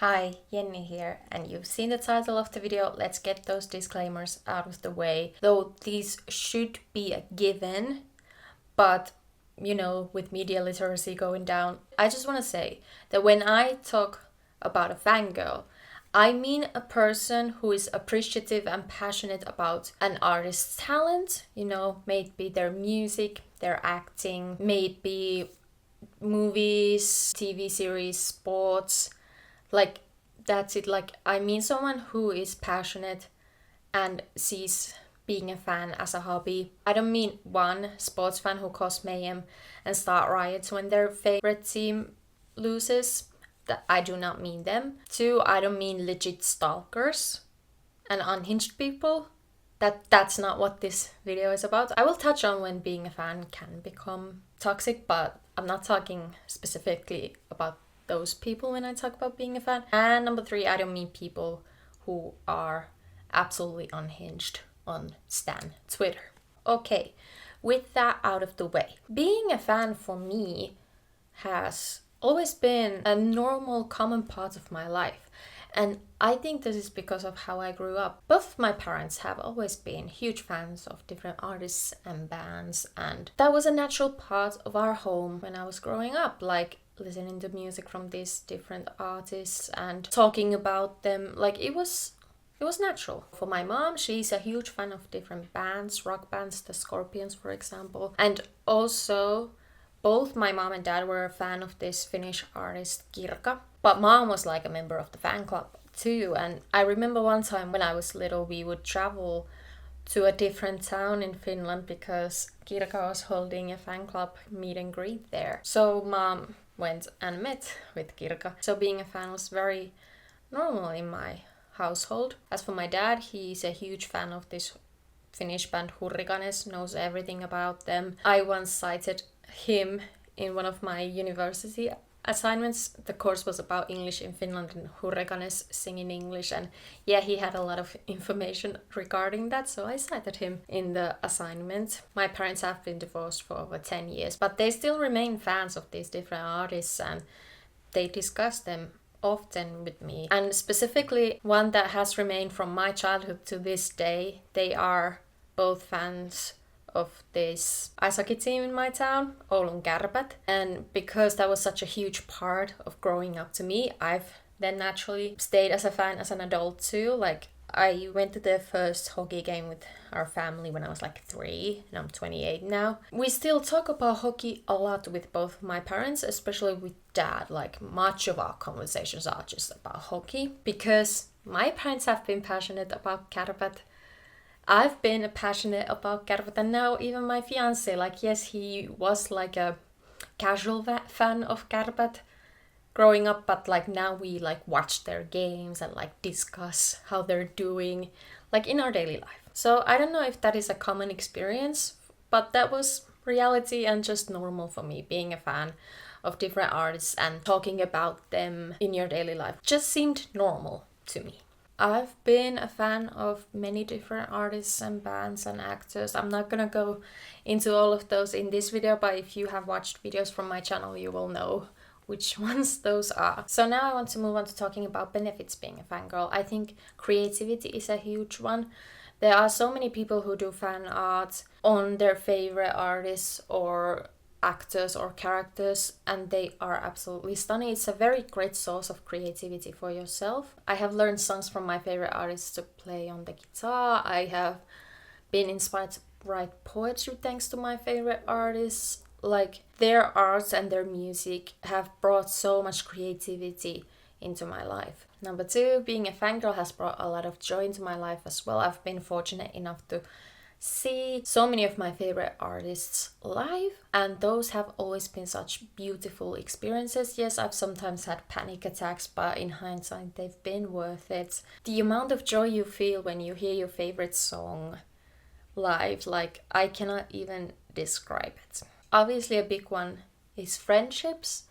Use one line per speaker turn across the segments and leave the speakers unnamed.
Hi, Jenni here, and you've seen the title of the video. Let's get those disclaimers out of the way. Though these should be a given, but with media literacy going down, I just want to say that when I talk about a fangirl, I mean a person who is appreciative and passionate about an artist's talent, maybe their music, their acting, maybe movies, TV series, sports. That's it. I mean someone who is passionate and sees being a fan as a hobby. I don't mean one sports fan who cause mayhem and start riots when their favorite team loses. I do not mean them. Two, I don't mean legit stalkers and unhinged people. That's not what this video is about. I will touch on when being a fan can become toxic, but I'm not talking specifically about those people when I talk about being a fan. And number three, I don't mean people who are absolutely unhinged on Stan Twitter. Okay, with that out of the way, being a fan for me has always been a normal, common part of my life. And I think this is because of how I grew up. Both of my parents have always been huge fans of different artists and bands, and that was a natural part of our home when I was growing up, listening to music from these different artists and talking about them. It was natural. For my mom, she's a huge fan of different bands, rock bands, the Scorpions, for example. And also, both my mom and dad were a fan of this Finnish artist, Kirka. But mom was a member of the fan club too. And I remember one time when I was little, we would travel to a different town in Finland because Kirka was holding a fan club meet and greet there. So mom went and met with Kirka. So being a fan was very normal in my household. As for my dad, he's a huge fan of this Finnish band Hurricanes, knows everything about them. I once cited him in one of my university assignments. The course was about English in Finland and Hurricanes singing English, and he had a lot of information regarding that, so I cited him in the assignment. My parents have been divorced for over 10 years, but they still remain fans of these different artists, and they discuss them often with me. And specifically one that has remained from my childhood to this day, they are both fans of this ice hockey team in my town, Oulun Kärpät. And because that was such a huge part of growing up to me, I've then naturally stayed as a fan as an adult too. I went to the first hockey game with our family when I was 3, and I'm 28 now. We still talk about hockey a lot with both my parents, especially with dad. Much of our conversations are just about hockey because my parents have been passionate about Kärpät. I've been passionate about Kärpät, and now even my fiance, yes, he was a casual fan of Kärpät growing up, but now we watch their games and discuss how they're doing in our daily life. So I don't know if that is a common experience, but that was reality and just normal for me. Being a fan of different artists and talking about them in your daily life just seemed normal to me. I've been a fan of many different artists and bands and actors. I'm not gonna go into all of those in this video, but if you have watched videos from my channel, you will know which ones those are. So now I want to move on to talking about benefits being a fangirl. I think creativity is a huge one. There are so many people who do fan art on their favorite artists or actors or characters, and they are absolutely stunning. It's a very great source of creativity for yourself. I have learned songs from my favorite artists to play on the guitar. I have been inspired to write poetry thanks to my favorite artists. Their arts and their music have brought so much creativity into my life. Number two, being a fangirl has brought a lot of joy into my life as well. I've been fortunate enough to see so many of my favorite artists live, and those have always been such beautiful experiences. Yes, I've sometimes had panic attacks, but in hindsight they've been worth it. The amount of joy you feel when you hear your favorite song live, I cannot even describe it. Obviously a big one is friendships.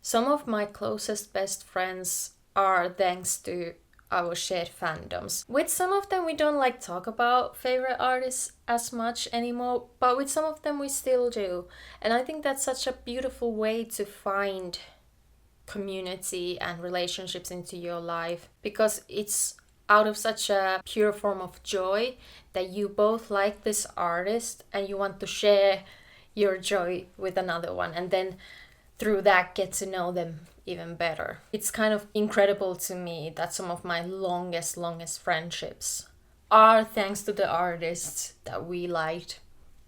Some of my closest best friends are thanks to our shared fandoms. With some of them we don't talk about favorite artists as much anymore, but with some of them we still do. And I think that's such a beautiful way to find community and relationships into your life, because it's out of such a pure form of joy that you both like this artist and you want to share your joy with another one, and then through that get to know them even better. It's kind of incredible to me that some of my longest friendships are thanks to the artists that we liked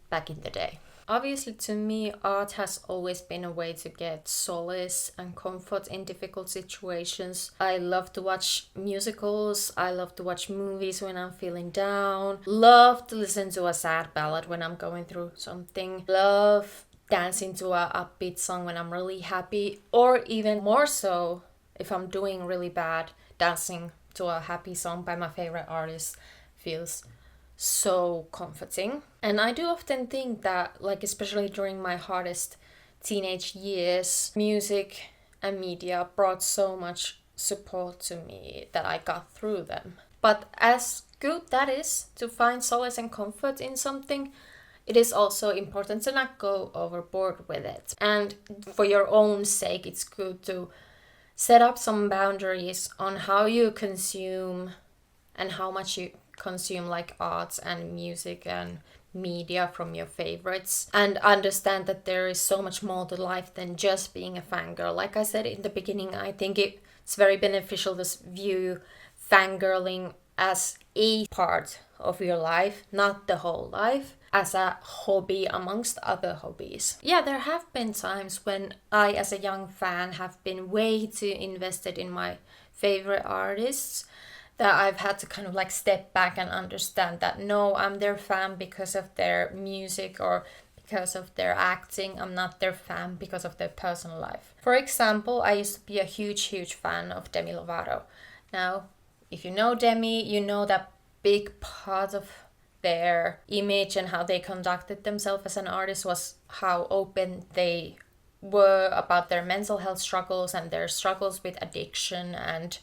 back in the day. Obviously, to me, art has always been a way to get solace and comfort in difficult situations. I love to watch musicals, I love to watch movies when I'm feeling down, love to listen to a sad ballad when I'm going through something, love dancing to a upbeat song when I'm really happy, or even more so, if I'm doing really bad, dancing to a happy song by my favorite artist feels so comforting. And I do often think that, like, especially during my hardest teenage years, music and media brought so much support to me that I got through them. But as good that is to find solace and comfort in something, it is also important to not go overboard with it. And for your own sake, it's good to set up some boundaries on how you consume and how much you consume, like, arts and music and media from your favorites, and understand that there is so much more to life than just being a fangirl. Like I said in the beginning, I think it's very beneficial to view fangirling as a part of your life, not the whole life, as a hobby amongst other hobbies. Yeah, there have been times when I, as a young fan, have been way too invested in my favorite artists, that I've had to kind of like step back and understand that no, I'm their fan because of their music or because of their acting. I'm not their fan because of their personal life. For example, I used to be a huge fan of Demi Lovato. Now, if you know Demi, you know that big part of their image and how they conducted themselves as an artist was how open they were about their mental health struggles and their struggles with addiction and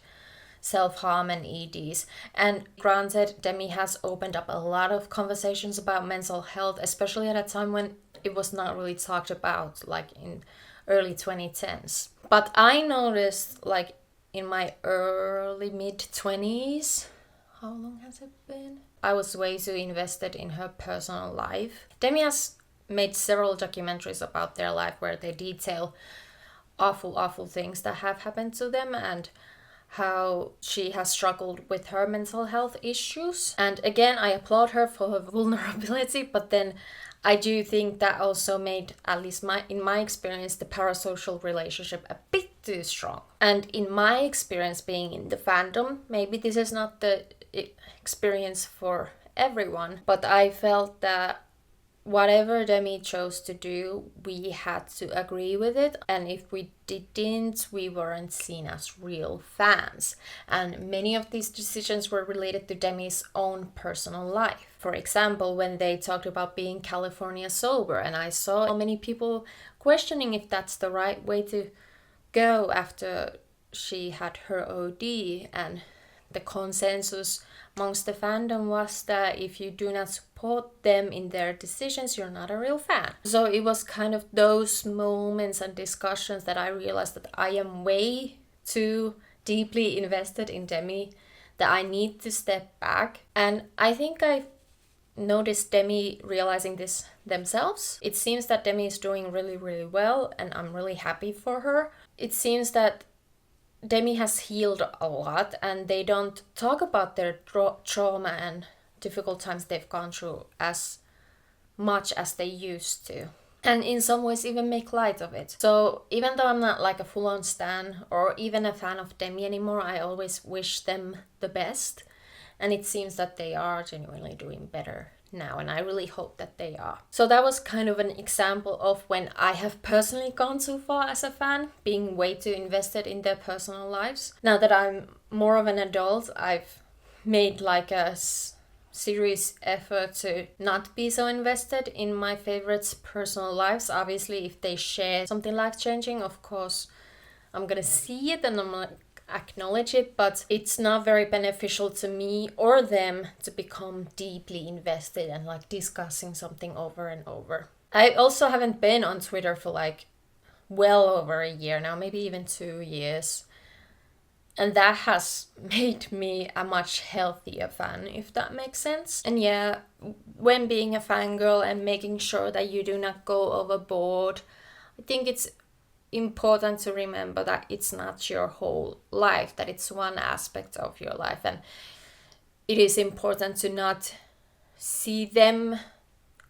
self-harm and EDs. And granted, Demi has opened up a lot of conversations about mental health, especially at a time when it was not really talked about, like in early 2010s. But I noticed, like, in my early mid-20s, how long has it been? I was way too invested in her personal life. Demi has made several documentaries about their life where they detail awful things that have happened to them and how she has struggled with her mental health issues. And again, I applaud her for her vulnerability, but then I do think that also made, at least in my experience, the parasocial relationship a bit too strong. And in my experience being in the fandom, maybe this is not the experience for everyone, but I felt that whatever Demi chose to do, we had to agree with it. And if we didn't, we weren't seen as real fans. And many of these decisions were related to Demi's own personal life. For example, when they talked about being California sober, and I saw many people questioning if that's the right way to go after she had her OD, and the consensus amongst the fandom was that if you do not support them in their decisions, you're not a real fan. So it was kind of those moments and discussions that I realized that I am way too deeply invested in Demi, that I need to step back. And I think I've noticed Demi realizing this themselves. It seems that Demi is doing really well, and I'm really happy for her. It seems that Demi has healed a lot, and they don't talk about their trauma and difficult times they've gone through as much as they used to. And in some ways even make light of it. So even though I'm not like a full-on stan or even a fan of Demi anymore, I always wish them the best. And it seems that they are genuinely doing better now, and I really hope that they are. So that was kind of an example of when I have personally gone too far as a fan, being way too invested in their personal lives. Now that I'm more of an adult, I've made like a serious effort to not be so invested in my favorites' personal lives. Obviously, if they share something life-changing, of course I'm gonna see it and I'm gonna acknowledge it, but it's not very beneficial to me or them to become deeply invested and like discussing something over and over. I also haven't been on Twitter for like well over a year now, maybe even 2 years. And that has made me a much healthier fan, if that makes sense. And yeah, when being a fangirl and making sure that you do not go overboard, I think it's important to remember that it's not your whole life, that it's one aspect of your life. And it is important to not see them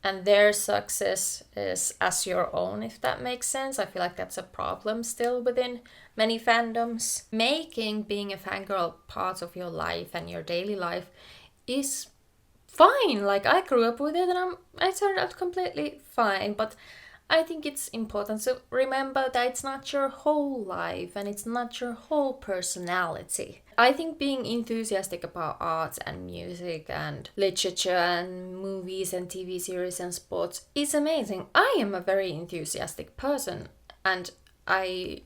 and their success is as your own, if that makes sense. I feel like that's a problem still within many fandoms. Making being a fangirl part of your life and your daily life is fine. Like, I grew up with it and I turned out completely fine, but I think it's important to remember that it's not your whole life and it's not your whole personality. I think being enthusiastic about art and music and literature and movies and TV series and sports is amazing. I am a very enthusiastic person, and I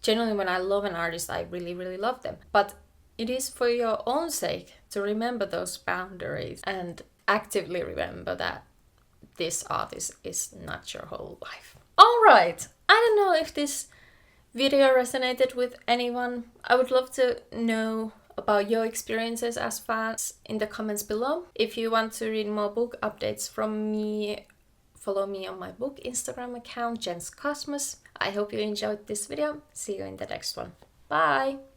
generally, when I love an artist, I really, really love them. But it is for your own sake to remember those boundaries and actively remember that this artist is not your whole life. Alright, I don't know if this video resonated with anyone. I would love to know about your experiences as fans in the comments below. If you want to read more book updates from me, follow me on my book Instagram account, jenskosmos. I hope you enjoyed this video. See you in the next one. Bye!